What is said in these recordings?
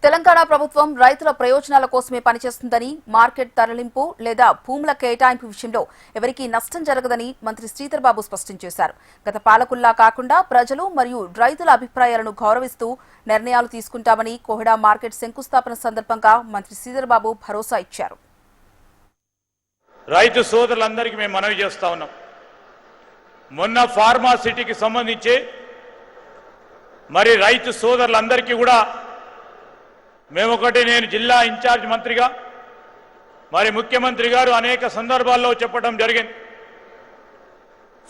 తెలంగాణ ప్రభుత్వం రైతుల ప్రయోజనాల కోసమే పనిచేస్తుందని, మార్కెట్ తరలింపు లేదా భూముల కేటాయింపు విషయంలో ఎవరికీ నష్టం జరగదని మంత్రి శ్రీధర్ బాబు స్పష్టం చేశారు. గత పాలకుల్లా కాకుండా ప్రజలు మరియు రైతుల అభిప్రాయాలను గౌరవిస్తూ నిర్ణయాలు తీసుకుంటామని కోహెడా మార్కెట్ శంకుస్థాపన సందర్భంగా మంత్రి శ్రీధర్ బాబు భరోసా ఇచ్చారు. రైతు సోదరులందరికీ మేము మనవి చేస్తా ఉన్నాం. మొన్న ఫార్మా సిటీకి సంబంధించి మరి రైతు సోదరులందరికీ కూడా నేను జిల్లా ఇన్ఛార్జ్ మంత్రిగా మరి ముఖ్యమంత్రి గారు అనేక సందర్భాల్లో చెప్పడం జరిగింది.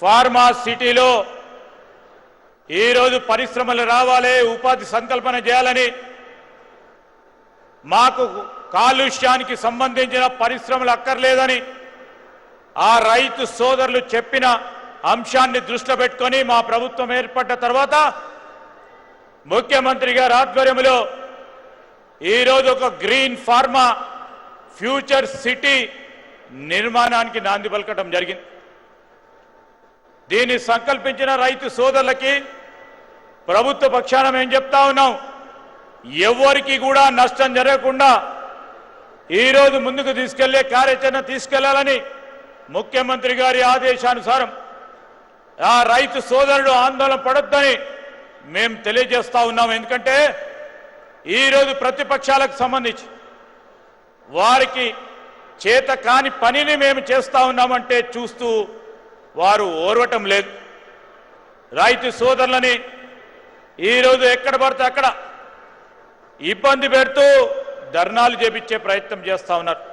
ఫార్మా సిటీలో ఈరోజు పరిశ్రమలు రావాలి, ఉపాధి సంకల్పన చేయాలని, మాకు కాలుష్యానికి సంబంధించిన పరిశ్రమలు అక్కర్లేదని ఆ రైతు సోదరులు చెప్పిన అంశాన్ని దృష్టిలో పెట్టుకొని మా ప్రభుత్వం ఏర్పడ్డ తర్వాత ముఖ్యమంత్రి గారి ఆధ్వర్యంలో ఈరోజు ఒక గ్రీన్ ఫార్మా ఫ్యూచర్ సిటీ నిర్మాణానికి నాంది పలకడం జరిగింది. దీన్ని సంకల్పించిన రైతు సోదరులకి ప్రభుత్వ పక్షాన మేము చెప్తా ఉన్నాం, ఎవరికి కూడా నష్టం జరగకుండా ఈరోజు ముందుకు తీసుకెళ్లే కార్యాచరణ తీసుకెళ్లాలని ముఖ్యమంత్రి గారి ఆదేశానుసారం ఆ రైతు సోదరుడు ఆందోళన పడొద్దని మేము తెలియజేస్తా ఉన్నాం. ఎందుకంటే ఈరోజు ప్రతిపక్షాలకు సంబంధించి వారికి చేత కాని పనిని మేము చేస్తా ఉన్నామంటే చూస్తూ వారు ఓర్వటం లేదు. రైతు సోదరులని ఈరోజు ఎక్కడ పడితే అక్కడ ఇబ్బంది పెడుతూ ధర్నాలు చేపించే ప్రయత్నం చేస్తా ఉన్నారు.